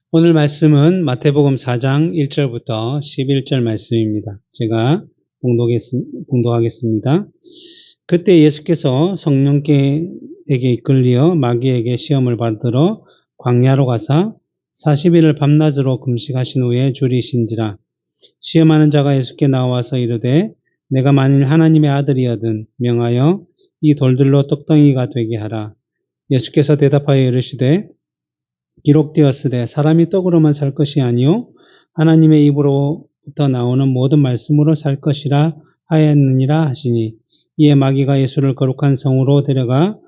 오늘 말씀은 마태복음 4장 1절부터 11절 말씀입니다. 제가 봉독하겠습니다. 그때 예수께서 성령께에게 이끌려 마귀에게 시험을 받으러 광야로 가사 40일을 밤낮으로 금식하신 후에 줄이신지라. 시험하는 자가 예수께 나와서 이르되 내가 만일 하나님의 아들이거든 명하여 이 돌들로 떡덩이가 되게 하라. 예수께서 대답하여 이르시되 기록되었으되 사람이 떡으로만 살 것이 아니요 하나님의 입으로부터 나오는 모든 말씀으로 살 것이라 하였느니라 하시니, 이에 마귀가 예수를 거룩한 성으로 데려가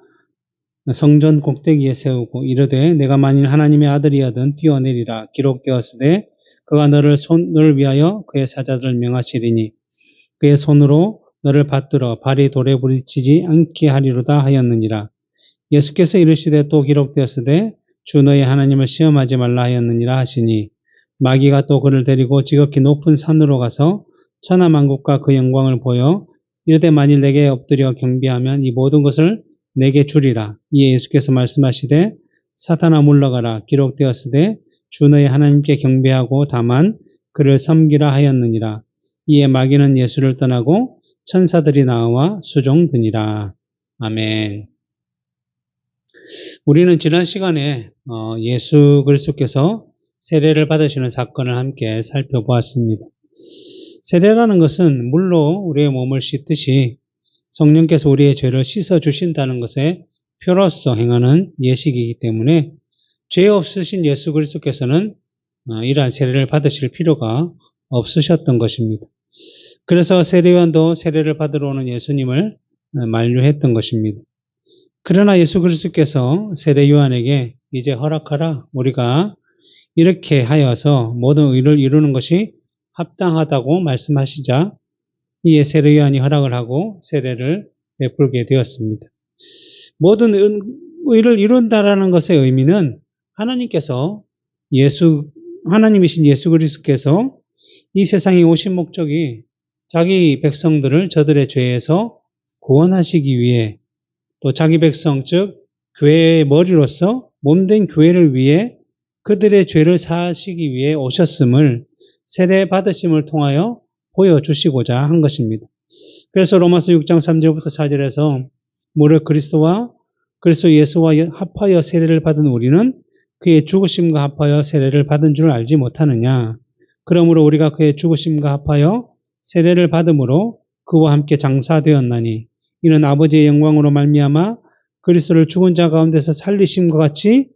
성전 꼭대기에 세우고 이르되 내가 만일 하나님의 아들이거든 뛰어내리라. 기록되었으되 그가 너를 위하여 그의 사자들을 명하시리니 그의 손으로 너를 받들어 발이 돌에 부딪히지 않게 하리로다 하였느니라. 예수께서 이르시되 또 기록되었으되 주 너의 하나님을 시험하지 말라 하였느니라 하시니, 마귀가 또 그를 데리고 지극히 높은 산으로 가서 천하만국과 그 영광을 보여 이르되 만일 내게 엎드려 경배하면 이 모든 것을 내게 주리라. 이에 예수께서 말씀하시되 사탄아 물러가라. 기록되었으되 주 너의 하나님께 경배하고 다만 그를 섬기라 하였느니라. 이에 마귀는 예수를 떠나고 천사들이 나와 수종드니라. 아멘. 우리는 지난 시간에 예수 그리스도께서 세례를 받으시는 사건을 함께 살펴보았습니다. 세례라는 것은 물로 우리의 몸을 씻듯이 성령께서 우리의 죄를 씻어주신다는 것에 표로서 행하는 예식이기 때문에 죄 없으신 예수 그리스도께서는 이러한 세례를 받으실 필요가 없으셨던 것입니다. 그래서 세례요한도 세례를 받으러 오는 예수님을 만류했던 것입니다. 그러나 예수 그리스도께서 세례 요한에게 이제 허락하라. 우리가 이렇게 하여서 모든 의를 이루는 것이 합당하다고 말씀하시자 이에 세례 요한이 허락을 하고 세례를 베풀게 되었습니다. 모든 의를 이룬다라는 것의 의미는 하나님이신 예수 그리스도께서 이 세상에 오신 목적이 자기 백성들을 저들의 죄에서 구원하시기 위해, 또 자기 백성 즉 교회의 머리로서 몸된 교회를 위해 그들의 죄를 사하시기 위해 오셨음을 세례 받으심을 통하여 보여주시고자 한 것입니다. 그래서 로마서 6장 3절부터 4절에서 무릇 그리스도 예수와 합하여 세례를 받은 우리는 그의 죽으심과 합하여 세례를 받은 줄 알지 못하느냐. 그러므로 우리가 그의 죽으심과 합하여 세례를 받음으로 그와 함께 장사되었나니 이는 아버지의 영광으로 말미암아 그리스도를 죽은 자 가운데서 살리심과 같이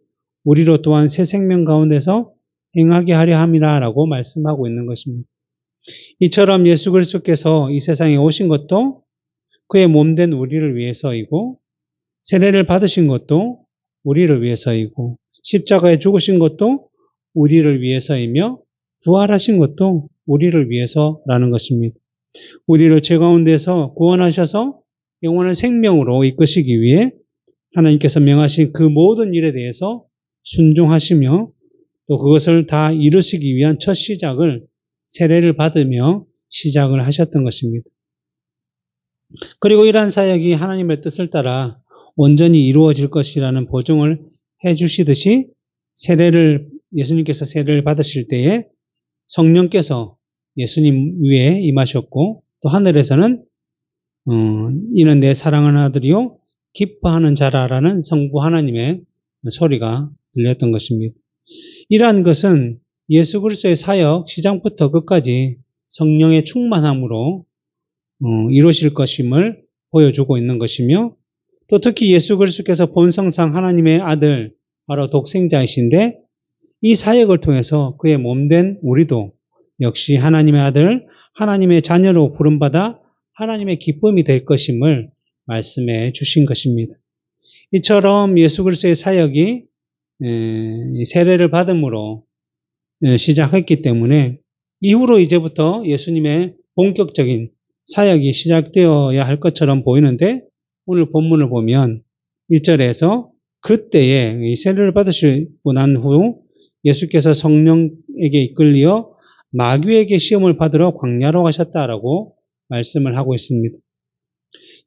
우리로 또한 새 생명 가운데서 행하게 하려 함이라라고 말씀하고 있는 것입니다. 이처럼 예수 그리스도께서 이 세상에 오신 것도 그의 몸된 우리를 위해서이고, 세례를 받으신 것도 우리를 위해서이고, 십자가에 죽으신 것도 우리를 위해서이며, 부활하신 것도 우리를 위해서라는 것입니다. 우리를 죄 가운데서 구원하셔서 영원한 생명으로 이끄시기 위해 하나님께서 명하신 그 모든 일에 대해서 순종하시며 또 그것을 다 이루시기 위한 첫 시작을 세례를 받으며 시작을 하셨던 것입니다. 그리고 이러한 사역이 하나님의 뜻을 따라 온전히 이루어질 것이라는 보증을 해주시듯이 예수님께서 세례를 받으실 때에 성령께서 예수님 위에 임하셨고, 또 하늘에서는 이는 내 사랑하는 아들이요 기뻐하는 자라라는 성부 하나님의 소리가 들렸던 것입니다. 이러한 것은 예수 그리스도의 사역 시작부터 끝까지 성령의 충만함으로 이루실 것임을 보여주고 있는 것이며, 또 특히 예수 그리스도께서 본성상 하나님의 아들, 바로 독생자이신데 이 사역을 통해서 그의 몸된 우리도 역시 하나님의 아들, 하나님의 자녀로 부름받아 하나님의 기쁨이 될 것임을 말씀해 주신 것입니다. 이처럼 예수 그리스도의 사역이 세례를 받음으로 시작했기 때문에 이후로 이제부터 예수님의 본격적인 사역이 시작되어야 할 것처럼 보이는데, 오늘 본문을 보면 1절에서 그때에 세례를 받으시고 난 후 예수께서 성령에게 이끌려 마귀에게 시험을 받으러 광야로 가셨다라고 말씀을 하고 있습니다.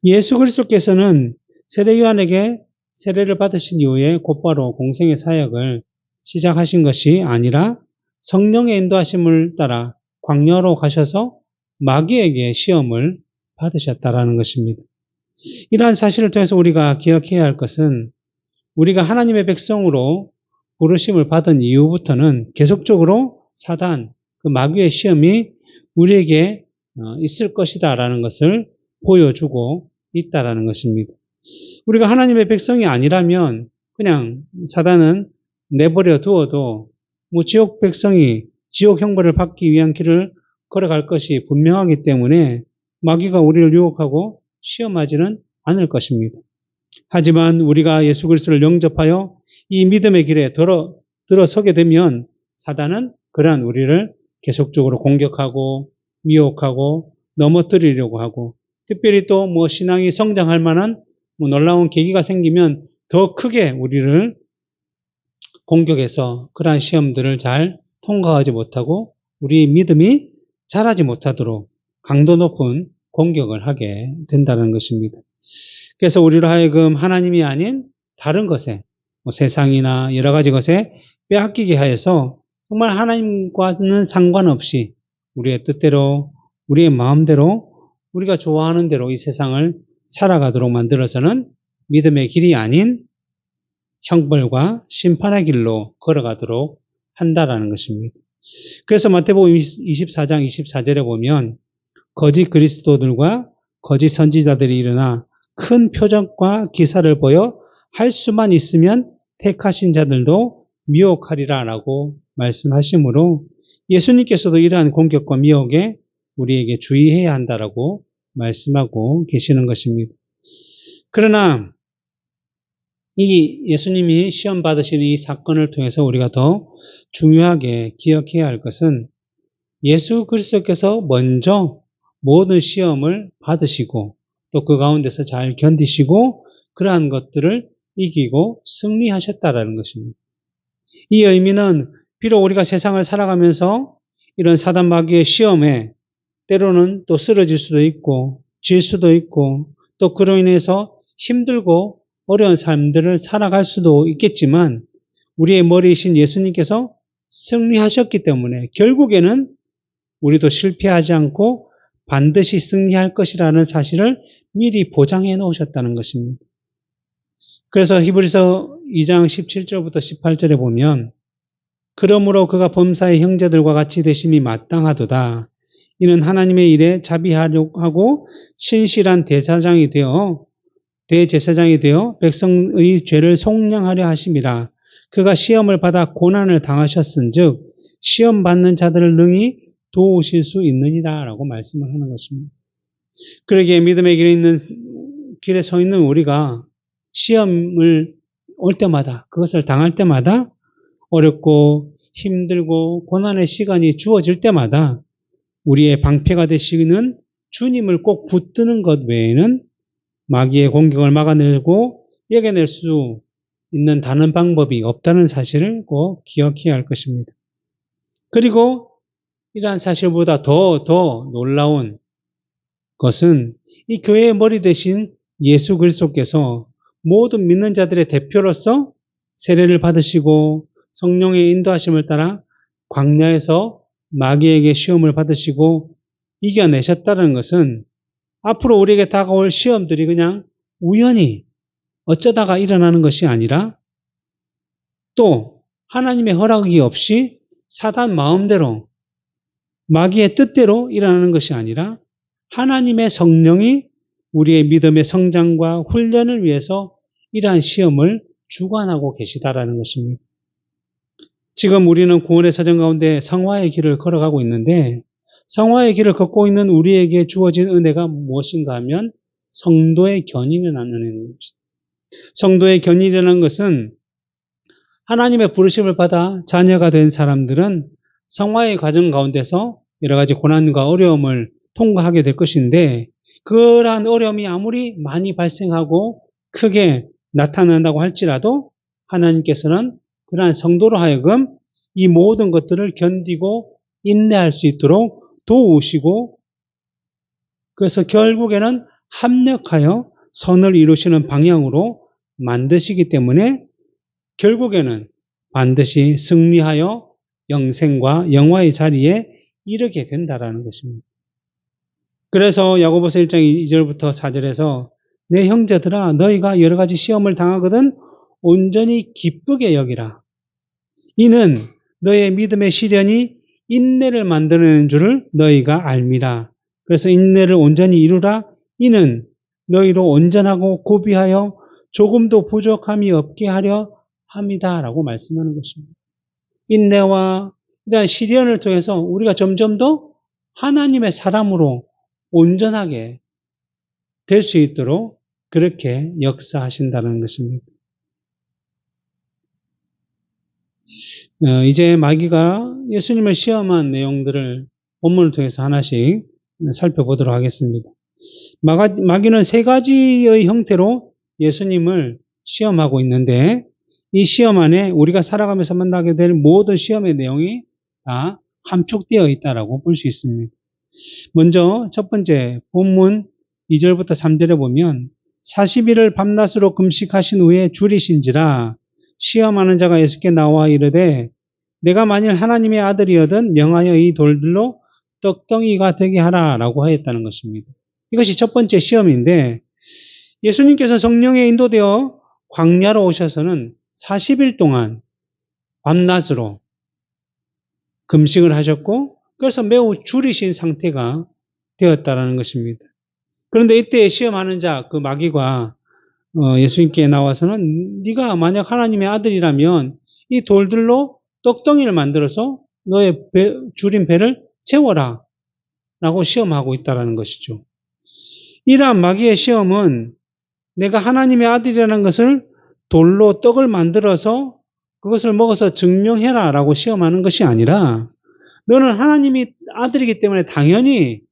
예수 그리스도께서는 세례 요한에게 세례를 받으신 이후에 곧바로 공생의 사역을 시작하신 것이 아니라 성령의 인도하심을 따라 광야로 가셔서 마귀에게 시험을 받으셨다라는 것입니다. 이러한 사실을 통해서 우리가 기억해야 할 것은 우리가 하나님의 백성으로 부르심을 받은 이후부터는 계속적으로 사단, 그 마귀의 시험이 우리에게 있을 것이다라는 것을 보여주고 있다라는 것입니다. 우리가 하나님의 백성이 아니라면 그냥 사단은 내버려 두어도 지옥 백성이 지옥 형벌을 받기 위한 길을 걸어갈 것이 분명하기 때문에 마귀가 우리를 유혹하고 시험하지는 않을 것입니다. 하지만 우리가 예수 그리스도를 영접하여 이 믿음의 길에 들어서게 되면 사단은 그러한 우리를 계속적으로 공격하고 미혹하고 넘어뜨리려고 하고, 특별히 또 신앙이 성장할 만한 놀라운 계기가 생기면 더 크게 우리를 공격해서 그러한 시험들을 잘 통과하지 못하고 우리 믿음이 자라지 못하도록 강도 높은 공격을 하게 된다는 것입니다. 그래서 우리로 하여금 하나님이 아닌 다른 것에, 세상이나 여러 가지 것에 빼앗기게 하여서 정말 하나님과는 상관없이 우리의 뜻대로, 우리의 마음대로, 우리가 좋아하는 대로 이 세상을 살아가도록 만들어서는 믿음의 길이 아닌 형벌과 심판의 길로 걸어가도록 한다라는 것입니다. 그래서 마태복음 24장 24절에 보면 거짓 그리스도들과 거짓 선지자들이 일어나 큰 표적과 기사를 보여 할 수만 있으면 택하신 자들도 미혹하리라 라고 말씀하시므로 예수님께서도 이러한 공격과 미혹에 우리에게 주의해야 한다라고 말씀하고 계시는 것입니다. 그러나 이 예수님이 시험 받으신 이 사건을 통해서 우리가 더 중요하게 기억해야 할 것은 예수 그리스도께서 먼저 모든 시험을 받으시고 또 그 가운데서 잘 견디시고 그러한 것들을 이기고 승리하셨다라는 것입니다. 이 의미는 비록 우리가 세상을 살아가면서 이런 사단 마귀의 시험에 때로는 또 쓰러질 수도 있고 질 수도 있고 또 그로 인해서 힘들고 어려운 삶들을 살아갈 수도 있겠지만 우리의 머리이신 예수님께서 승리하셨기 때문에 결국에는 우리도 실패하지 않고 반드시 승리할 것이라는 사실을 미리 보장해 놓으셨다는 것입니다. 그래서 히브리서 2장 17절부터 18절에 보면 그러므로 그가 범사의 형제들과 같이 되심이 마땅하도다. 이는 하나님의 일에 자비하고 신실한 대제사장이 되어 백성의 죄를 속량하려 하심이라. 그가 시험을 받아 고난을 당하셨은즉 시험 받는 자들을 능히 도우실 수 있느니라 라고 말씀을 하는 것입니다. 그러기에 믿음의 길에 서 있는 우리가 시험을 올 때마다, 그것을 당할 때마다 어렵고 힘들고 고난의 시간이 주어질 때마다 우리의 방패가 되시는 주님을 꼭 붙드는 것 외에는 마귀의 공격을 막아내고 이겨낼 수 있는 다른 방법이 없다는 사실을 꼭 기억해야 할 것입니다. 그리고 이러한 사실보다 더 놀라운 것은 이 교회의 머리 대신 예수 그리스도께서 모든 믿는 자들의 대표로서 세례를 받으시고 성령의 인도하심을 따라 광야에서 마귀에게 시험을 받으시고 이겨내셨다는 것은 앞으로 우리에게 다가올 시험들이 그냥 우연히 어쩌다가 일어나는 것이 아니라 또 하나님의 허락이 없이 사단 마음대로 마귀의 뜻대로 일어나는 것이 아니라 하나님의 성령이 우리의 믿음의 성장과 훈련을 위해서 이러한 시험을 주관하고 계시다라는 것입니다. 지금 우리는 구원의 사정 가운데 성화의 길을 걸어가고 있는데 성화의 길을 걷고 있는 우리에게 주어진 은혜가 무엇인가 하면 성도의 견인이라는 은혜입니다. 성도의 견인이라는 것은 하나님의 부르심을 받아 자녀가 된 사람들은 성화의 과정 가운데서 여러 가지 고난과 어려움을 통과하게 될 것인데 그러한 어려움이 아무리 많이 발생하고 크게 나타난다고 할지라도 하나님께서는 그러한 성도로 하여금 이 모든 것들을 견디고 인내할 수 있도록 도우시고 그래서 결국에는 합력하여 선을 이루시는 방향으로 만드시기 때문에 결국에는 반드시 승리하여 영생과 영화의 자리에 이르게 된다라는 것입니다. 그래서 야고보서 1장 2절부터 4절에서 내 형제들아 너희가 여러 가지 시험을 당하거든 온전히 기쁘게 여기라. 이는 너의 믿음의 시련이 인내를 만드는 줄을 너희가 알미라. 그래서 인내를 온전히 이루라. 이는 너희로 온전하고 구비하여 조금도 부족함이 없게 하려 합니다. 라고 말씀하는 것입니다. 인내와 이러한 시련을 통해서 우리가 점점 더 하나님의 사람으로 온전하게 될 수 있도록 그렇게 역사하신다는 것입니다. 이제 마귀가 예수님을 시험한 내용들을 본문을 통해서 하나씩 살펴보도록 하겠습니다. 마귀는 세 가지의 형태로 예수님을 시험하고 있는데 이 시험 안에 우리가 살아가면서 만나게 될 모든 시험의 내용이 다 함축되어 있다라고 볼 수 있습니다. 먼저 첫 번째 본문 2절부터 3절에 보면 40일을 밤낮으로 금식하신 후에 줄이신지라 시험하는 자가 예수께 나와 이르되 내가 만일 하나님의 아들이거든 명하여 이 돌들로 떡덩이가 되게 하라라고 하였다는 것입니다. 이것이 첫 번째 시험인데 예수님께서 성령에 인도되어 광야로 오셔서는 40일 동안 밤낮으로 금식을 하셨고 그래서 매우 줄이신 상태가 되었다는 것입니다. 그런데 이때 시험하는 자, 그 마귀가 예수님께 나와서는 네가 만약 하나님의 아들이라면 이 돌들로 떡덩이를 만들어서 너의 줄인 배를 채워라 라고 시험하고 있다는 것이죠. 이러한 마귀의 시험은 내가 하나님의 아들이라는 것을 돌로 떡을 만들어서 그것을 먹어서 증명해라 라고 시험하는 것이 아니라 너는 하나님의 아들이기 때문에 당연히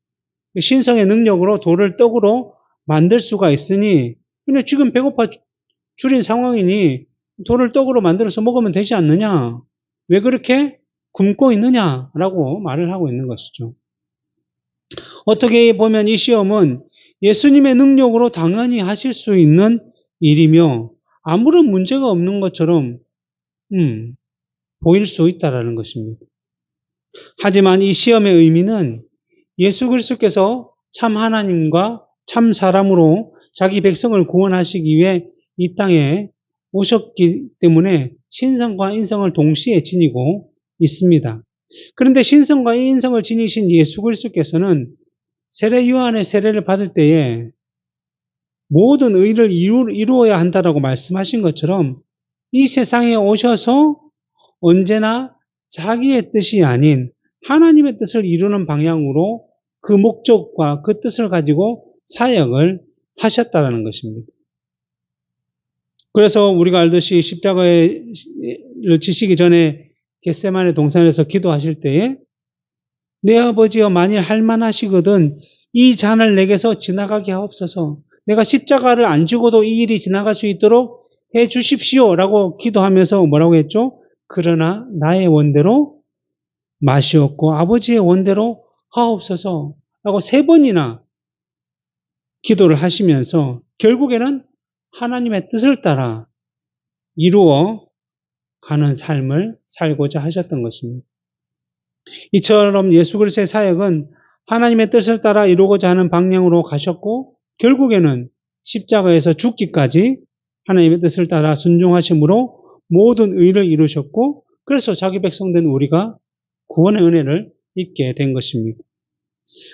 신성의 능력으로 돌을 떡으로 만들 수가 있으니 근데 지금 배고파 줄인 상황이니 돌을 떡으로 만들어서 먹으면 되지 않느냐? 왜 그렇게 굶고 있느냐라고 말을 하고 있는 것이죠. 어떻게 보면 이 시험은 예수님의 능력으로 당연히 하실 수 있는 일이며 아무런 문제가 없는 것처럼 보일 수 있다라는 것입니다. 하지만 이 시험의 의미는 예수 그리스도께서 참 하나님과 참 사람으로 자기 백성을 구원하시기 위해 이 땅에 오셨기 때문에 신성과 인성을 동시에 지니고 있습니다. 그런데 신성과 인성을 지니신 예수 그리스도께서는 세례 요한의 세례를 받을 때에 모든 의를 이루어야 한다라고 말씀하신 것처럼 이 세상에 오셔서 언제나 자기의 뜻이 아닌 하나님의 뜻을 이루는 방향으로 그 목적과 그 뜻을 가지고 사역을 하셨다는 것입니다. 그래서 우리가 알듯이 십자가를 지시기 전에 겟세마네 동산에서 기도하실 때에 내 아버지여 만일 할만하시거든 이 잔을 내게서 지나가게 하옵소서. 내가 십자가를 안 지고도 이 일이 지나갈 수 있도록 해 주십시오 라고 기도하면서 뭐라고 했죠? 그러나 나의 원대로 마시옵고 아버지의 원대로 하옵소서 라고 3번이나 기도를 하시면서 결국에는 하나님의 뜻을 따라 이루어 가는 삶을 살고자 하셨던 것입니다. 이처럼 예수 그리스도의 사역은 하나님의 뜻을 따라 이루고자 하는 방향으로 가셨고 결국에는 십자가에서 죽기까지 하나님의 뜻을 따라 순종하심으로 모든 의를 이루셨고 그래서 자기 백성된 우리가 구원의 은혜를 입게 된 것입니다.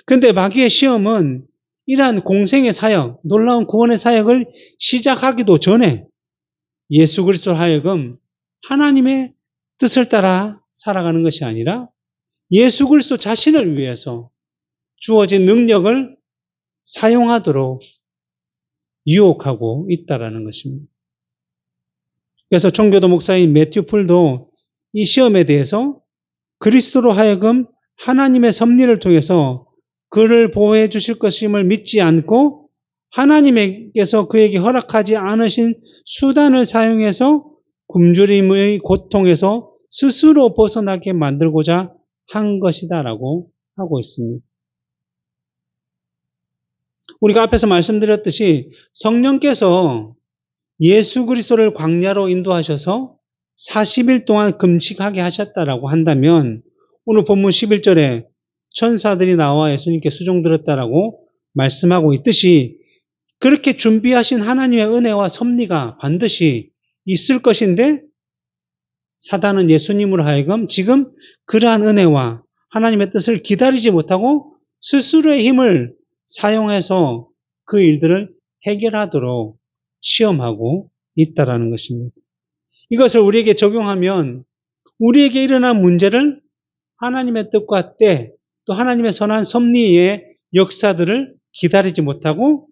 그런데 마귀의 시험은 이러한 공생의 사역, 놀라운 구원의 사역을 시작하기도 전에 예수 그리스도로 하여금 하나님의 뜻을 따라 살아가는 것이 아니라 예수 그리스도 자신을 위해서 주어진 능력을 사용하도록 유혹하고 있다라는 것입니다. 그래서 총교도 목사인 매튜 풀도 이 시험에 대해서 그리스도로 하여금 하나님의 섭리를 통해서 그를 보호해 주실 것임을 믿지 않고 하나님께서 그에게 허락하지 않으신 수단을 사용해서 굶주림의 고통에서 스스로 벗어나게 만들고자 한 것이다라고 하고 있습니다. 우리가 앞에서 말씀드렸듯이 성령께서 예수 그리스도를 광야로 인도하셔서 40일 동안 금식하게 하셨다라고 한다면 오늘 본문 11절에 천사들이 나와 예수님께 수종들었다라고 말씀하고 있듯이 그렇게 준비하신 하나님의 은혜와 섭리가 반드시 있을 것인데 사단은 예수님으로 하여금 지금 그러한 은혜와 하나님의 뜻을 기다리지 못하고 스스로의 힘을 사용해서 그 일들을 해결하도록 시험하고 있다라는 것입니다. 이것을 우리에게 적용하면 우리에게 일어난 문제를 하나님의 뜻과 때, 또 하나님의 선한 섭리의 역사들을 기다리지 못하고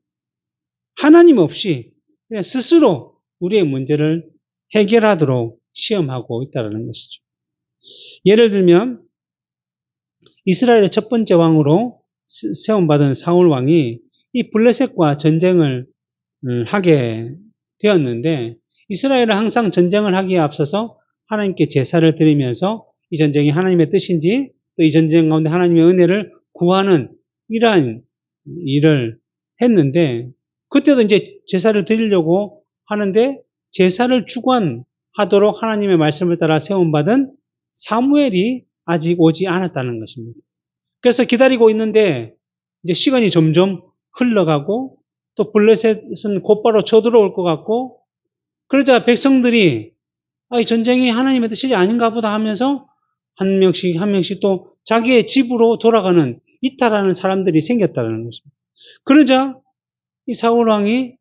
하나님 없이 그냥 스스로 우리의 문제를 해결하도록 시험하고 있다는 것이죠. 예를 들면 이스라엘의 첫 번째 왕으로 세움받은 사울 왕이 이 블레셋과 전쟁을 하게 되었는데 이스라엘은 항상 전쟁을 하기에 앞서서 하나님께 제사를 드리면서 이 전쟁이 하나님의 뜻인지 또 이 전쟁 가운데 하나님의 은혜를 구하는 이러한 일을 했는데 그때도 이제 제사를 드리려고 하는데 제사를 주관하도록 하나님의 말씀을 따라 세움받은 사무엘이 아직 오지 않았다는 것입니다. 그래서 기다리고 있는데 이제 시간이 점점 흘러가고 또 블레셋은 곧바로 쳐들어올 것 같고 그러자 백성들이 이 전쟁이 하나님의 뜻이 아닌가 보다 하면서 한 명씩 한 명씩 또 자기의 집으로 돌아가는 이탈하는 사람들이 생겼다는 것입니다. 그러자 이 사울 왕이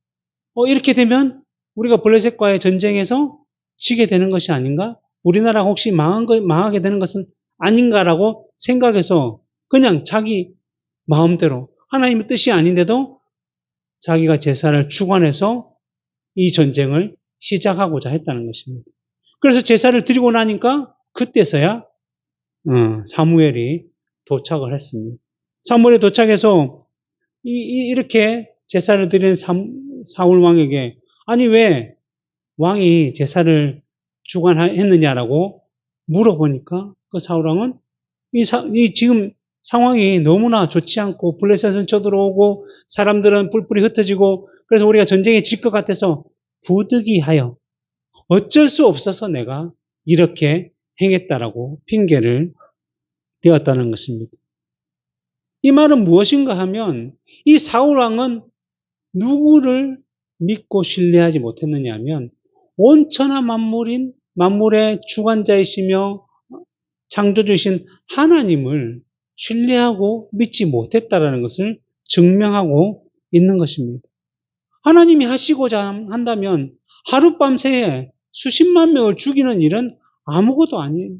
이렇게 되면 우리가 블레셋과의 전쟁에서 지게 되는 것이 아닌가? 우리나라가 혹시 망하게 되는 것은 아닌가라고 생각해서 그냥 자기 마음대로 하나님의 뜻이 아닌데도 자기가 제사를 주관해서 이 전쟁을 시작하고자 했다는 것입니다. 그래서 제사를 드리고 나니까 그때서야 사무엘이 도착을 했습니다. 사무엘이 도착해서 이렇게 제사를 드리는 사울 왕에게 아니 왜 왕이 제사를 주관했느냐라고 물어보니까 그 사울 왕은 이 지금 상황이 너무나 좋지 않고 블레셋은 쳐들어오고 사람들은 뿔뿔이 흩어지고 그래서 우리가 전쟁에 질 것 같아서 부득이하여 어쩔 수 없어서 내가 이렇게 행했다라고 핑계를 대었다는 것입니다. 이 말은 무엇인가 하면 이 사울 왕은 누구를 믿고 신뢰하지 못했느냐 하면 온 천하 만물의 주관자이시며 창조주이신 하나님을 신뢰하고 믿지 못했다라는 것을 증명하고 있는 것입니다. 하나님이 하시고자 한다면 하룻밤새에 수십만 명을 죽이는 일은 아무것도 아니에요.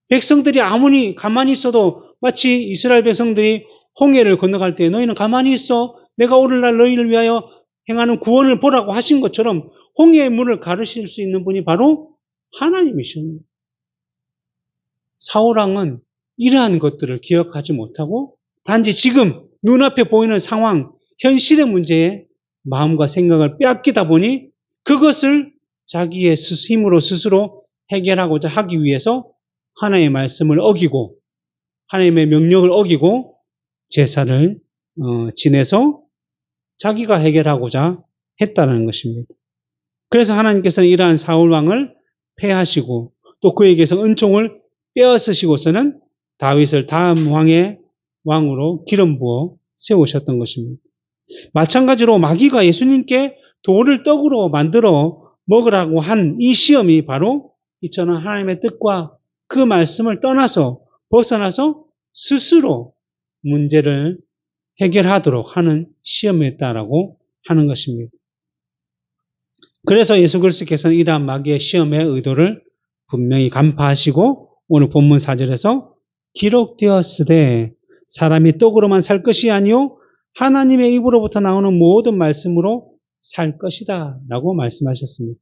백성들이 아무리 가만히 있어도 마치 이스라엘 백성들이 홍해를 건너갈 때 너희는 가만히 있어 내가 오늘날 너희를 위하여 행하는 구원을 보라고 하신 것처럼 홍해의 물을 가르실 수 있는 분이 바로 하나님이십니다. 사울 왕은 이러한 것들을 기억하지 못하고 단지 지금 눈앞에 보이는 상황, 현실의 문제에 마음과 생각을 빼앗기다 보니 그것을 자기의 힘으로 스스로 해결하고자 하기 위해서 하나님의 말씀을 어기고 하나님의 명령을 어기고 제사를 지내서 자기가 해결하고자 했다는 것입니다. 그래서 하나님께서는 이러한 사울 왕을 폐하시고 또 그에게서 은총을 빼앗으시고서는 다윗을 다음 왕으로 기름 부어 세우셨던 것입니다. 마찬가지로 마귀가 예수님께 돌을 떡으로 만들어 먹으라고 한 이 시험이 바로 이처럼 하나님의 뜻과 그 말씀을 벗어나서 스스로 문제를 해결하도록 하는 시험이었다라고 하는 것입니다. 그래서 예수 그리스도께서는 이러한 마귀의 시험의 의도를 분명히 간파하시고 오늘 본문 4절에서 기록되었으되 사람이 떡으로만 살 것이 아니요 하나님의 입으로부터 나오는 모든 말씀으로 살 것이다 라고 말씀하셨습니다.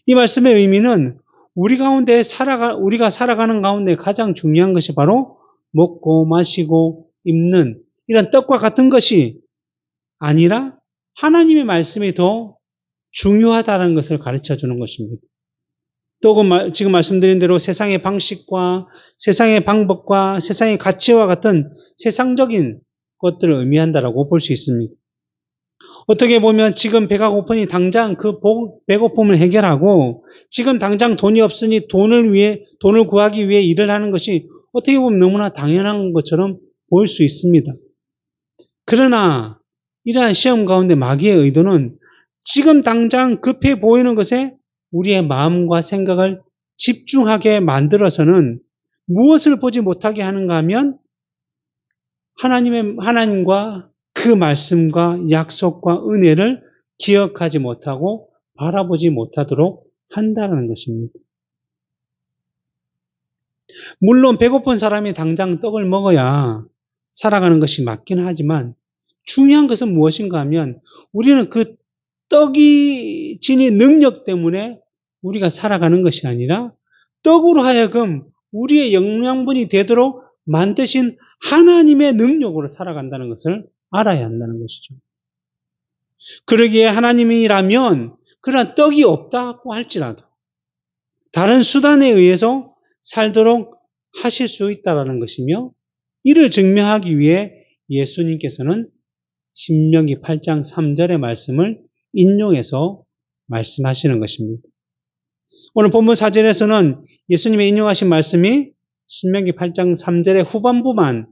이 말씀의 의미는 우리가 살아가는 가운데 가장 중요한 것이 바로 먹고 마시고 입는 이런 떡과 같은 것이 아니라 하나님의 말씀이 더 중요하다는 것을 가르쳐 주는 것입니다. 떡은 지금 말씀드린 대로 세상의 방식과 세상의 방법과 세상의 가치와 같은 세상적인 것들을 의미한다라고 볼 수 있습니다. 어떻게 보면 지금 배가 고프니 당장 그 배고픔을 해결하고 지금 당장 돈이 없으니 돈을 구하기 위해 일을 하는 것이 어떻게 보면 너무나 당연한 것처럼 보일 수 있습니다. 그러나 이러한 시험 가운데 마귀의 의도는 지금 당장 급해 보이는 것에 우리의 마음과 생각을 집중하게 만들어서는 무엇을 보지 못하게 하는가 하면 하나님과 그 말씀과 약속과 은혜를 기억하지 못하고 바라보지 못하도록 한다는 것입니다. 물론 배고픈 사람이 당장 떡을 먹어야 살아가는 것이 맞긴 하지만 중요한 것은 무엇인가 하면 우리는 그 떡이 지닌 능력 때문에 우리가 살아가는 것이 아니라 떡으로 하여금 우리의 영양분이 되도록 만드신 하나님의 능력으로 살아간다는 것을 알아야 한다는 것이죠. 그러기에 하나님이라면 그러나 떡이 없다고 할지라도 다른 수단에 의해서 살도록 하실 수 있다는 것이며 이를 증명하기 위해 예수님께서는 신명기 8장 3절의 말씀을 인용해서 말씀하시는 것입니다. 오늘 본문 4절에서는 예수님의 인용하신 말씀이 신명기 8장 3절의 후반부만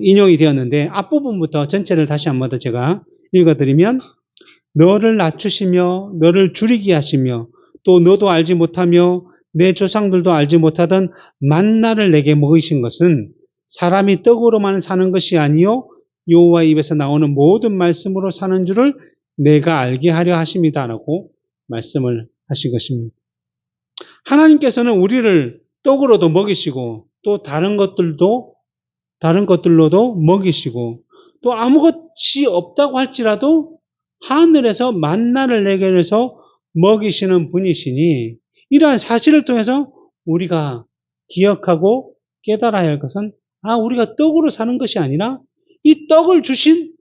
인용이 되었는데 앞부분부터 전체를 다시 한번 더 제가 읽어드리면 너를 낮추시며 너를 줄이게 하시며 또 너도 알지 못하며 내 조상들도 알지 못하던 만나를 내게 먹이신 것은 사람이 떡으로만 사는 것이 아니요 여호와 입에서 나오는 모든 말씀으로 사는 줄을 내가 알게 하려 하심이다라고 말씀을 하신 것입니다. 하나님께서는 우리를 떡으로도 먹이시고 또 다른 것들로도 먹이시고 또 아무것이 없다고 할지라도 하늘에서 만나를 내게 해서 먹이시는 분이시니 이러한 사실을 통해서 우리가 기억하고 깨달아야 할 것은 우리가 떡으로 사는 것이 아니라 이 떡을 주신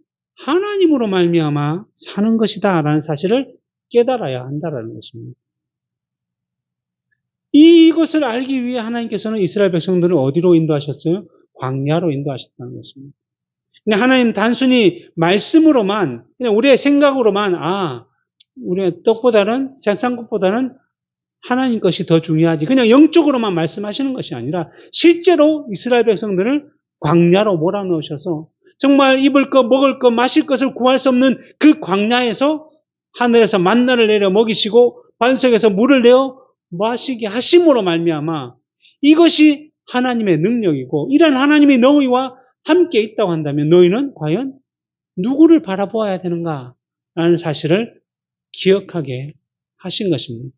하나님으로 말미암아 사는 것이다라는 사실을 깨달아야 한다라는 것입니다. 이것을 알기 위해 하나님께서는 이스라엘 백성들을 어디로 인도하셨어요? 광야로 인도하셨다는 것입니다. 그냥 하나님 단순히 말씀으로만, 그냥 우리의 생각으로만, 우리의 떡보다는, 세상 것보다는 하나님 것이 더 중요하지. 그냥 영적으로만 말씀하시는 것이 아니라 실제로 이스라엘 백성들을 광야로 몰아넣으셔서 정말 입을 것, 먹을 것, 마실 것을 구할 수 없는 그 광야에서 하늘에서 만나를 내려 먹이시고 반석에서 물을 내어 마시게 하심으로 말미암아 이것이 하나님의 능력이고 이런 하나님이 너희와 함께 있다고 한다면 너희는 과연 누구를 바라보아야 되는가 라는 사실을 기억하게 하신 것입니다.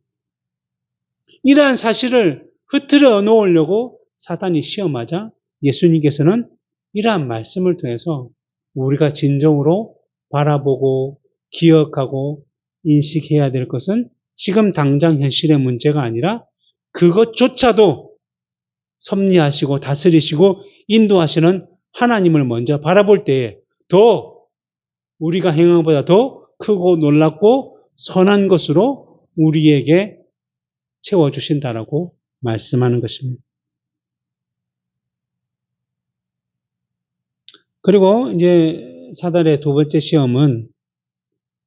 이러한 사실을 흐트러 놓으려고 사단이 시험하자 예수님께서는 이러한 말씀을 통해서 우리가 진정으로 바라보고 기억하고 인식해야 될 것은 지금 당장 현실의 문제가 아니라 그것조차도 섭리하시고 다스리시고 인도하시는 하나님을 먼저 바라볼 때에 더 우리가 행한 것보다 더 크고 놀랍고 선한 것으로 우리에게 채워주신다라고 말씀하는 것입니다. 그리고 이제 사단의 두 번째 시험은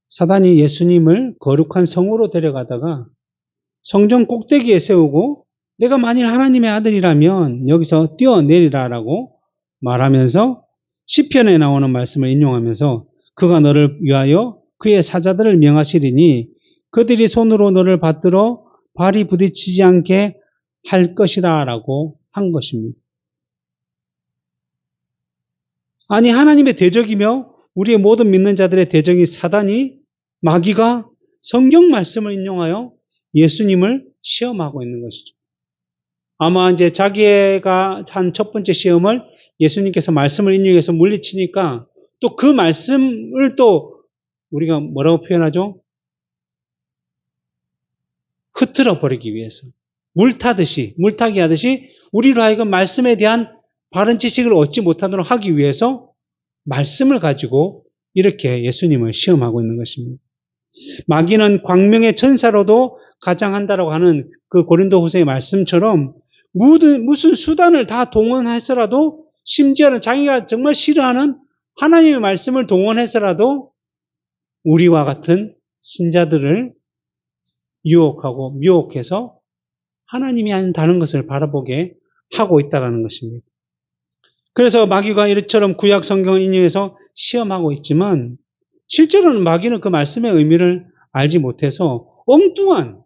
사단이 예수님을 거룩한 성으로 데려가다가 성전 꼭대기에 세우고 내가 만일 하나님의 아들이라면 여기서 뛰어내리라라고 말하면서 시편에 나오는 말씀을 인용하면서 그가 너를 위하여 그의 사자들을 명하시리니 그들이 손으로 너를 받들어 발이 부딪히지 않게 할 것이다 라고 한 것입니다. 아니 하나님의 대적이며 우리의 모든 믿는 자들의 대적인 사단이 마귀가 성경 말씀을 인용하여 예수님을 시험하고 있는 것이죠. 아마 이제 자기가 한 첫 번째 시험을 예수님께서 말씀을 인용해서 물리치니까 또 그 말씀을 또 우리가 뭐라고 표현하죠? 흐트러 버리기 위해서 물타기 하듯이 우리로 하여금 말씀에 대한 바른 지식을 얻지 못하도록 하기 위해서 말씀을 가지고 이렇게 예수님을 시험하고 있는 것입니다. 마귀는 광명의 천사로도 가장한다라고 하는 그 고린도후서의 말씀처럼 무슨 수단을 다 동원해서라도 심지어는 자기가 정말 싫어하는 하나님의 말씀을 동원해서라도 우리와 같은 신자들을 유혹하고 미혹해서 하나님이 아닌 다른 것을 바라보게 하고 있다는 것입니다. 그래서 마귀가 이처럼 구약 성경을 인용해서 시험하고 있지만 실제로는 마귀는 그 말씀의 의미를 알지 못해서 엉뚱한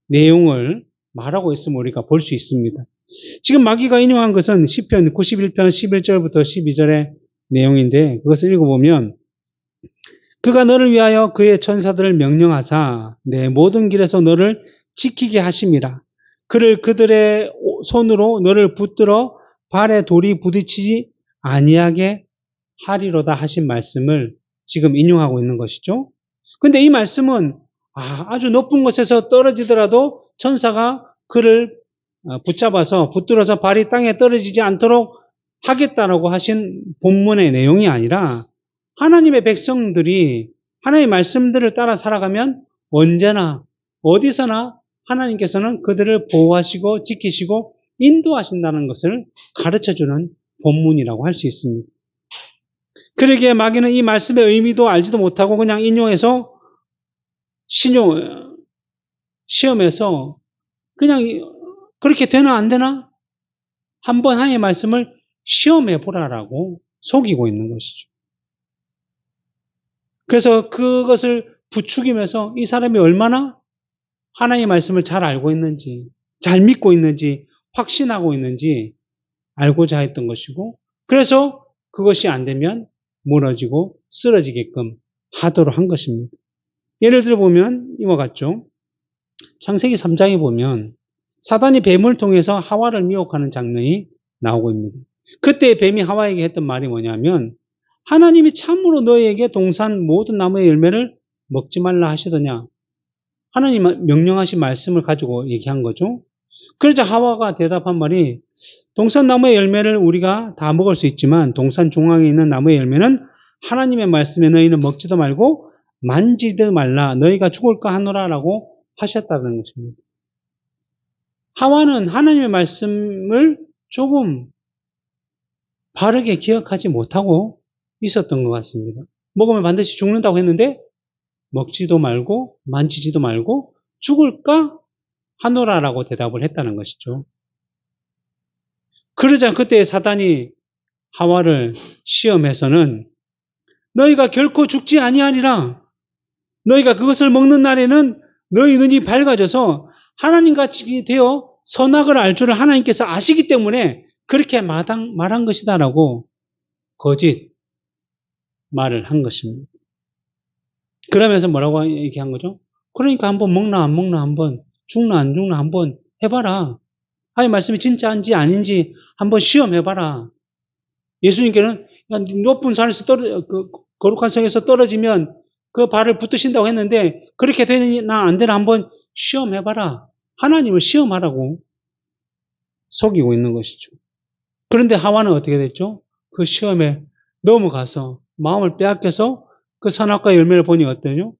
내용을 말하고 있음을 우리가 볼 수 있습니다. 지금 마귀가 인용한 것은 시편 91편 11절부터 12절의 내용인데 그것을 읽어보면 그가 너를 위하여 그의 천사들을 명령하사 내 모든 길에서 너를 지키게 하심이라. 그를 그들의 손으로 너를 붙들어 발에 돌이 부딪히지 아니하게 하리로다 하신 말씀을 지금 인용하고 있는 것이죠. 근데 이 말씀은 아주 높은 곳에서 떨어지더라도 천사가 그를 붙잡아서 붙들어서 발이 땅에 떨어지지 않도록 하겠다라고 하신 본문의 내용이 아니라 하나님의 백성들이 하나님의 말씀들을 따라 살아가면 언제나 어디서나 하나님께서는 그들을 보호하시고 지키시고 인도하신다는 것을 가르쳐주는 본문이라고 할 수 있습니다. 그러기에 마귀는 이 말씀의 의미도 알지도 못하고 그냥 인용해서 시험해서 그냥 그렇게 되나 안 되나? 한번 하나님의 말씀을 시험해 보라라고 속이고 있는 것이죠. 그래서 그것을 부추기면서 이 사람이 얼마나 하나님의 말씀을 잘 알고 있는지, 잘 믿고 있는지, 확신하고 있는지 알고자 했던 것이고, 그래서 그것이 안 되면 무너지고 쓰러지게끔 하도록 한 것입니다. 예를 들어 보면 이와 같죠. 창세기 3장에 보면 사단이 뱀을 통해서 하와를 미혹하는 장면이 나오고 있습니다. 그때 뱀이 하와에게 했던 말이 뭐냐면 하나님이 참으로 너희에게 동산 모든 나무의 열매를 먹지 말라 하시더냐. 하나님 명령하신 말씀을 가지고 얘기한 거죠. 그러자 하와가 대답한 말이 동산 나무의 열매를 우리가 다 먹을 수 있지만 동산 중앙에 있는 나무의 열매는 하나님의 말씀에 너희는 먹지도 말고 만지도 말라 너희가 죽을까 하노라라고 하셨다는 것입니다. 하와는 하나님의 말씀을 조금 바르게 기억하지 못하고 있었던 것 같습니다. 먹으면 반드시 죽는다고 했는데 먹지도 말고 만지지도 말고 죽을까 하노라라고 대답을 했다는 것이죠. 그러자 그때 사단이 하와를 시험해서는 너희가 결코 죽지 아니하리라. 너희가 그것을 먹는 날에는 너희 눈이 밝아져서 하나님같이 되어 선악을 알 줄을 하나님께서 아시기 때문에 그렇게 말한 것이다라고 거짓 말을 한 것입니다. 그러면서 뭐라고 얘기한 거죠? 그러니까 한번 먹나 안 먹나 한번 죽나 안 죽나 한번 해봐라. 하나님 말씀이 진짜인지 아닌지 한번 시험해봐라. 예수님께는 높은 산에서 거룩한 성에서 떨어지면 그 발을 붙드신다고 했는데 그렇게 되나 안 되나 한번 시험해봐라. 하나님을 시험하라고 속이고 있는 것이죠. 그런데 하와는 어떻게 됐죠? 그 시험에 넘어가서 마음을 빼앗겨서 그 선악과 열매를 보니 어떠냐?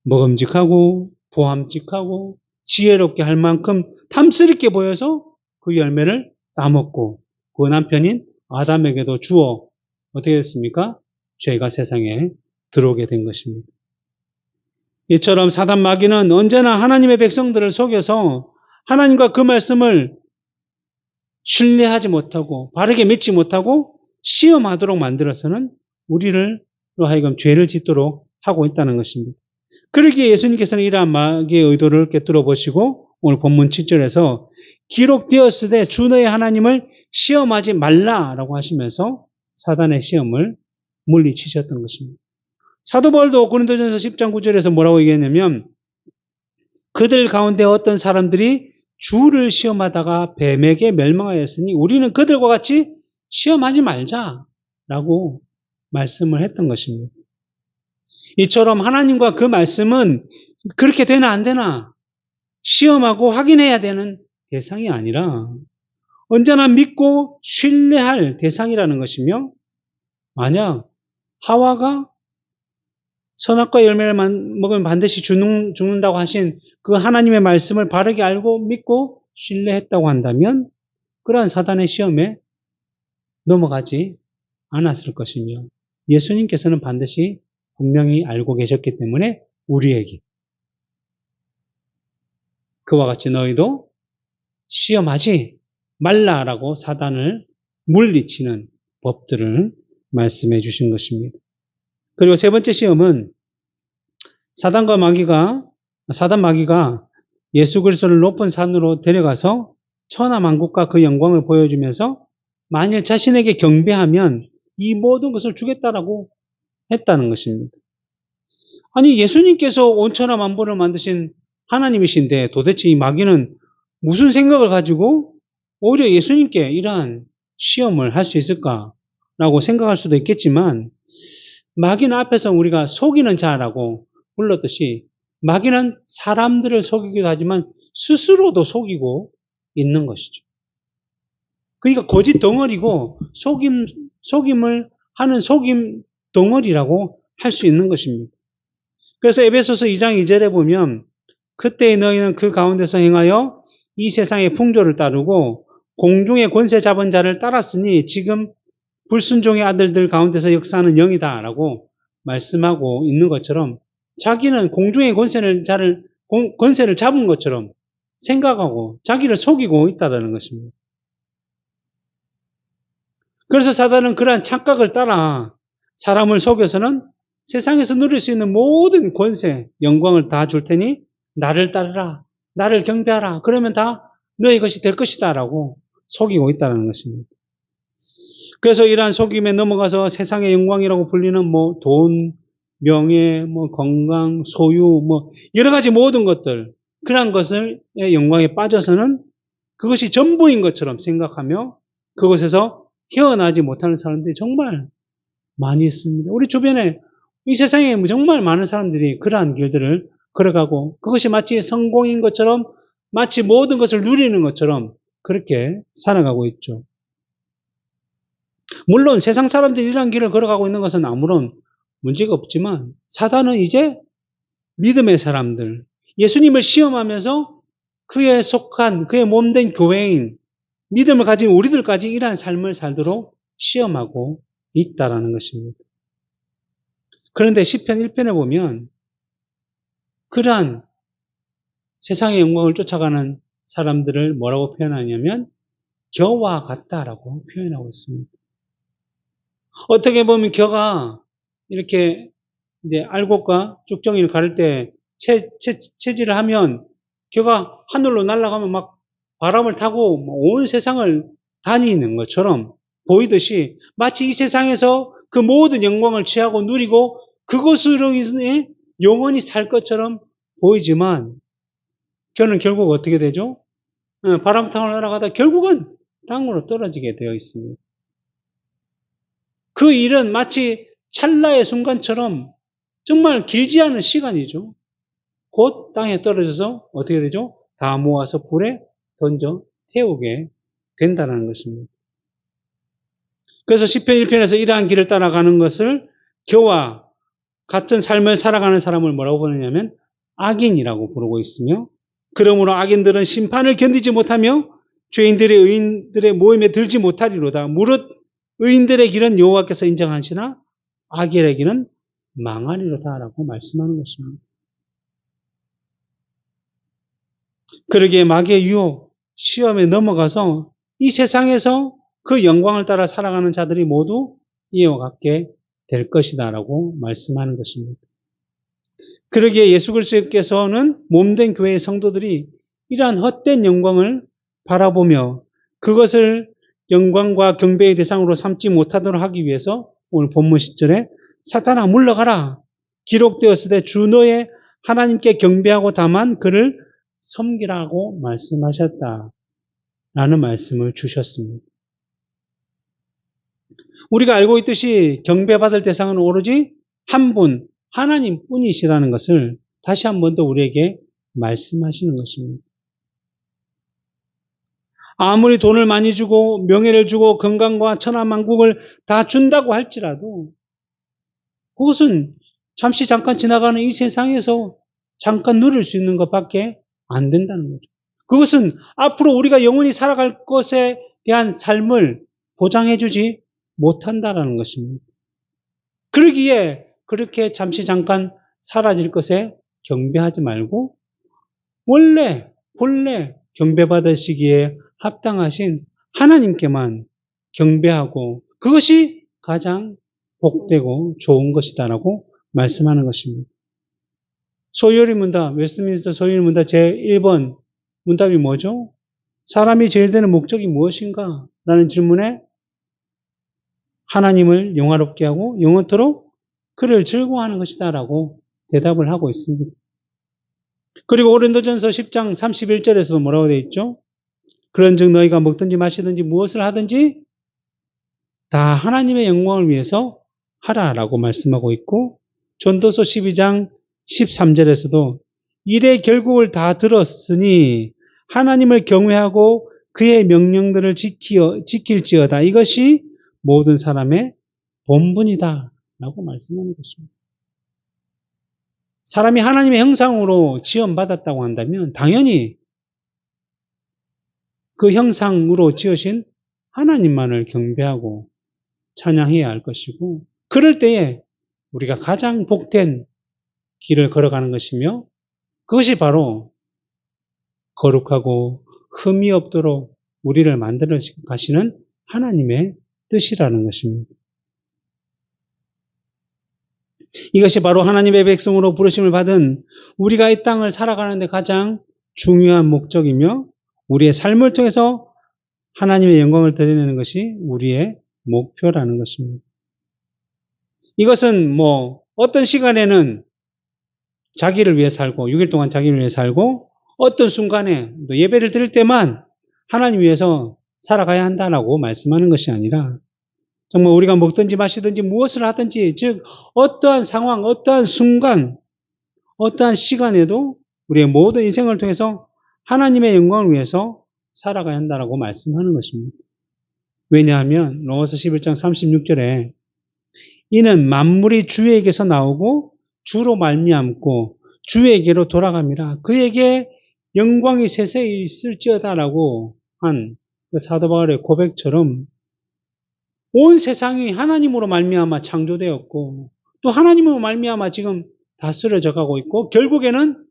먹음직하고 보함직하고 지혜롭게 할 만큼 탐스럽게 보여서 그 열매를 따먹고 그 남편인 아담에게도 주어 어떻게 됐습니까? 죄가 세상에 들어오게 된 것입니다. 이처럼 사단 마귀는 언제나 하나님의 백성들을 속여서 하나님과 그 말씀을 신뢰하지 못하고 바르게 믿지 못하고 시험하도록 만들어서는 우리를 하여금 죄를 짓도록 하고 있다는 것입니다. 그러기에 예수님께서는 이러한 마귀의 의도를 꿰뚫어 보시고 오늘 본문 7절에서 기록되었을 때 주 너의 하나님을 시험하지 말라라고 하시면서 사단의 시험을 물리치셨던 것입니다. 사도 바울도 고린도전서 10장 9절에서 뭐라고 얘기했냐면 그들 가운데 어떤 사람들이 주를 시험하다가 뱀에게 멸망하였으니 우리는 그들과 같이 시험하지 말자라고 말씀을 했던 것입니다. 이처럼 하나님과 그 말씀은 그렇게 되나 안 되나 시험하고 확인해야 되는 대상이 아니라 언제나 믿고 신뢰할 대상이라는 것이며 만약 하와가 선악과 열매를 먹으면 반드시 죽는다고 하신 그 하나님의 말씀을 바르게 알고 믿고 신뢰했다고 한다면 그러한 사단의 시험에 넘어가지 않았을 것이며 예수님께서는 반드시 분명히 알고 계셨기 때문에 우리에게 그와 같이 너희도 시험하지 말라라고 사단을 물리치는 법들을 말씀해 주신 것입니다. 그리고 세 번째 시험은 사단 마귀가 예수 그리스도를 높은 산으로 데려가서 천하만국과 그 영광을 보여주면서 만일 자신에게 경배하면 이 모든 것을 주겠다라고 했다는 것입니다. 아니, 예수님께서 온천하 만물을 만드신 하나님이신데 도대체 이 마귀는 무슨 생각을 가지고 오히려 예수님께 이러한 시험을 할 수 있을까라고 생각할 수도 있겠지만, 마귀는 앞에서 우리가 속이는 자라고 불렀듯이 마귀는 사람들을 속이기도 하지만 스스로도 속이고 있는 것이죠. 그러니까 거짓 덩어리고 속임을 하는 속임 덩어리라고 할 수 있는 것입니다. 그래서 에베소서 2장 2절에 보면 그때 너희는 그 가운데서 행하여 이 세상의 풍조를 따르고 공중의 권세 잡은 자를 따랐으니 지금 불순종의 아들들 가운데서 역사하는 영이다 라고 말씀하고 있는 것처럼 자기는 공중의 권세를 잡은 것처럼 생각하고 자기를 속이고 있다는 것입니다. 그래서 사단은 그러한 착각을 따라 사람을 속여서는 세상에서 누릴 수 있는 모든 권세, 영광을 다 줄 테니 나를 따르라, 나를 경배하라, 그러면 다 너의 것이 될 것이다 라고 속이고 있다는 것입니다. 그래서 이러한 속임에 넘어가서 세상의 영광이라고 불리는 돈, 명예, 건강, 소유, 여러 가지 모든 것들, 그러한 것을 영광에 빠져서는 그것이 전부인 것처럼 생각하며 그것에서 헤어나지 못하는 사람들이 정말 많이 있습니다. 우리 주변에 이 세상에 정말 많은 사람들이 그러한 길들을 걸어가고 그것이 마치 성공인 것처럼 마치 모든 것을 누리는 것처럼 그렇게 살아가고 있죠. 물론 세상 사람들이 이러한 길을 걸어가고 있는 것은 아무런 문제가 없지만 사단은 이제 믿음의 사람들, 예수님을 시험하면서 그에 속한 그의 몸된 교회인 믿음을 가진 우리들까지 이러한 삶을 살도록 시험하고 있다라는 것입니다. 그런데 시편 1편에 보면 그러한 세상의 영광을 쫓아가는 사람들을 뭐라고 표현하냐면 겨와 같다라고 표현하고 있습니다. 어떻게 보면 겨가 이렇게 이제 알곡과 쭉정이를 가를 때 체질을 하면 겨가 하늘로 날아가면 막 바람을 타고 온 세상을 다니는 것처럼 보이듯이 마치 이 세상에서 그 모든 영광을 취하고 누리고 그것으로 인해 영원히 살 것처럼 보이지만 겨는 결국 어떻게 되죠? 바람 타고 날아가다 결국은 땅으로 떨어지게 되어 있습니다. 그 일은 마치 찰나의 순간처럼 정말 길지 않은 시간이죠. 곧 땅에 떨어져서 어떻게 되죠? 다 모아서 불에 던져 태우게 된다는 것입니다. 그래서 시편 1편에서 이러한 길을 따라가는 것을 겨와 같은 삶을 살아가는 사람을 뭐라고 부르냐면 악인이라고 부르고 있으며, 그러므로 악인들은 심판을 견디지 못하며 죄인들의 의인들의 모임에 들지 못하리로다. 무릇 의인들의 길은 여호와께서 인정하시나 악인의 길은 망하리로다 라고 말씀하는 것입니다. 그러기에 마귀의 유혹, 시험에 넘어가서 이 세상에서 그 영광을 따라 살아가는 자들이 모두 이와 같게 될 것이다 라고 말씀하는 것입니다. 그러기에 예수 그리스도께서는 몸된 교회의 성도들이 이러한 헛된 영광을 바라보며 그것을 영광과 경배의 대상으로 삼지 못하도록 하기 위해서 오늘 본문 10절에 사탄아 물러가라, 기록되었으되 주 너의 하나님께 경배하고 다만 그를 섬기라고 말씀하셨다 라는 말씀을 주셨습니다. 우리가 알고 있듯이 경배받을 대상은 오로지 한 분, 하나님 뿐이시라는 것을 다시 한 번 더 우리에게 말씀하시는 것입니다. 아무리 돈을 많이 주고 명예를 주고 건강과 천하만국을 다 준다고 할지라도 그것은 잠시 잠깐 지나가는 이 세상에서 잠깐 누릴 수 있는 것밖에 안 된다는 거죠. 그것은 앞으로 우리가 영원히 살아갈 것에 대한 삶을 보장해 주지 못한다는 것입니다. 그러기에 그렇게 잠시 잠깐 사라질 것에 경배하지 말고 본래 경배받으시기에 합당하신 하나님께만 경배하고 그것이 가장 복되고 좋은 것이다라고 말씀하는 것입니다. 소요리 문답, 웨스트민스터 소요리 문답 제1번 문답이 뭐죠? 사람이 제일 되는 목적이 무엇인가? 라는 질문에 하나님을 영화롭게 하고 영원토록 그를 즐거워하는 것이다 라고 대답을 하고 있습니다. 그리고 고린도전서 10장 31절에서도 뭐라고 되어 있죠? 그런즉 너희가 먹든지 마시든지 무엇을 하든지 다 하나님의 영광을 위해서 하라라고 말씀하고 있고 전도서 12장 13절에서도 일의 결국을 다 들었으니 하나님을 경외하고 그의 명령들을 지킬지어다. 이것이 모든 사람의 본분이다 라고 말씀하는 것입니다. 사람이 하나님의 형상으로 지음받았다고 한다면 당연히 그 형상으로 지으신 하나님만을 경배하고 찬양해야 할 것이고 그럴 때에 우리가 가장 복된 길을 걸어가는 것이며 그것이 바로 거룩하고 흠이 없도록 우리를 만들어 가시는 하나님의 뜻이라는 것입니다. 이것이 바로 하나님의 백성으로 부르심을 받은 우리가 이 땅을 살아가는 데 가장 중요한 목적이며 우리의 삶을 통해서 하나님의 영광을 드러내는 것이 우리의 목표라는 것입니다. 이것은 어떤 시간에는 자기를 위해 살고 6일 동안 자기를 위해 살고 어떤 순간에 예배를 드릴 때만 하나님 위해서 살아가야 한다라고 말씀하는 것이 아니라 정말 우리가 먹든지 마시든지 무엇을 하든지 즉 어떠한 상황, 어떠한 순간, 어떠한 시간에도 우리의 모든 인생을 통해서 하나님의 영광을 위해서 살아가야 한다라고 말씀하는 것입니다. 왜냐하면 로마서 11장 36절에 이는 만물이 주에게서 나오고 주로 말미암고 주에게로 돌아갑니다. 그에게 영광이 세세히 있을지어다라고 한 그 사도 바울의 고백처럼 온 세상이 하나님으로 말미암아 창조되었고 또 하나님으로 말미암아 지금 다스려져 가고 있고 결국에는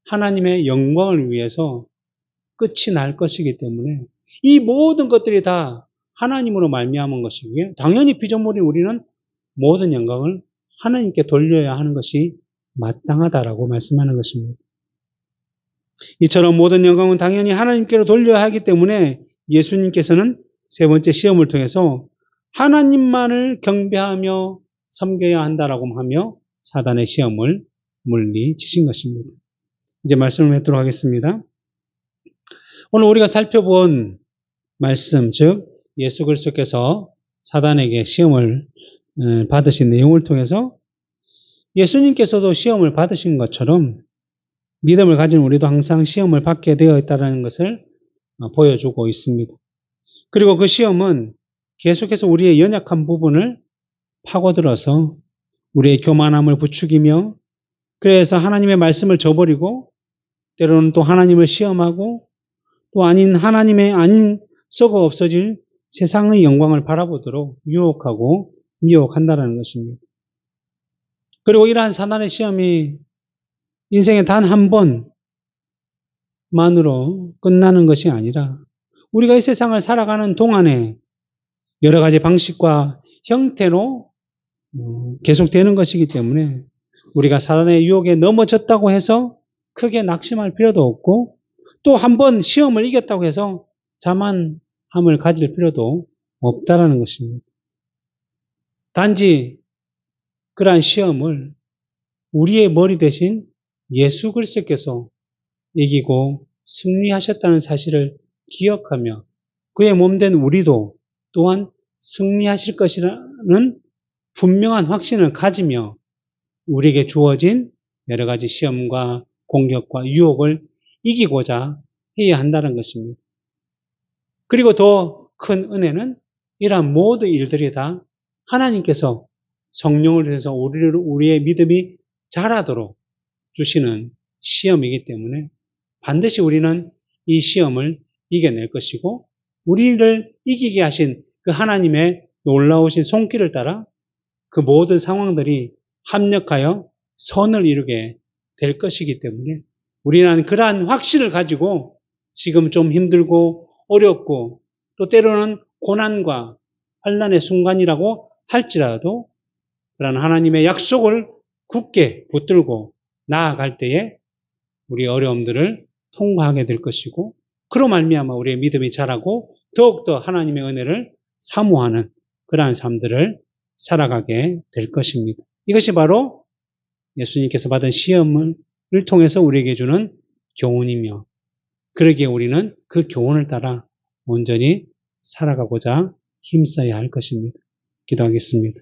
하나님의 영광을 위해서 끝이 날 것이기 때문에 이 모든 것들이 다 하나님으로 말미암은 것이기에 당연히 피조물인 우리는 모든 영광을 하나님께 돌려야 하는 것이 마땅하다라고 말씀하는 것입니다. 이처럼 모든 영광은 당연히 하나님께로 돌려야 하기 때문에 예수님께서는 세 번째 시험을 통해서 하나님만을 경배하며 섬겨야 한다라고 하며 사단의 시험을 물리치신 것입니다. 이제 말씀을 맺도록 하겠습니다. 오늘 우리가 살펴본 말씀, 즉 예수 그리스도께서 사단에게 시험을 받으신 내용을 통해서 예수님께서도 시험을 받으신 것처럼 믿음을 가진 우리도 항상 시험을 받게 되어 있다는 것을 보여주고 있습니다. 그리고 그 시험은 계속해서 우리의 연약한 부분을 파고들어서 우리의 교만함을 부추기며 그래서 하나님의 말씀을 저버리고 때로는 또 하나님을 시험하고 또 아닌 썩어 없어질 세상의 영광을 바라보도록 유혹하고 미혹한다는 것입니다. 그리고 이러한 사단의 시험이 인생에 단 한 번만으로 끝나는 것이 아니라 우리가 이 세상을 살아가는 동안에 여러 가지 방식과 형태로 계속되는 것이기 때문에 우리가 사단의 유혹에 넘어졌다고 해서 크게 낙심할 필요도 없고 또 한 번 시험을 이겼다고 해서 자만함을 가질 필요도 없다라는 것입니다. 단지 그러한 시험을 우리의 머리 대신 예수 그리스도께서 이기고 승리하셨다는 사실을 기억하며 그의 몸된 우리도 또한 승리하실 것이라는 분명한 확신을 가지며 우리에게 주어진 여러 가지 시험과 공격과 유혹을 이기고자 해야 한다는 것입니다. 그리고 더 큰 은혜는 이러한 모든 일들이 다 하나님께서 성령을 통해서 우리의 믿음이 자라도록 주시는 시험이기 때문에 반드시 우리는 이 시험을 이겨낼 것이고 우리를 이기게 하신 그 하나님의 놀라우신 손길을 따라 그 모든 상황들이 합력하여 선을 이루게 될 것이기 때문에 우리는 그러한 확신을 가지고 지금 좀 힘들고 어렵고 또 때로는 고난과 환난의 순간이라고 할지라도 그런 하나님의 약속을 굳게 붙들고 나아갈 때에 우리 어려움들을 통과하게 될 것이고 그로 말미암아 우리의 믿음이 자라고 더욱더 하나님의 은혜를 사모하는 그러한 삶들을 살아가게 될 것입니다. 이것이 바로 예수님께서 받은 시험을 통해서 우리에게 주는 교훈이며 그러기에 우리는 그 교훈을 따라 온전히 살아가고자 힘써야 할 것입니다. 기도하겠습니다.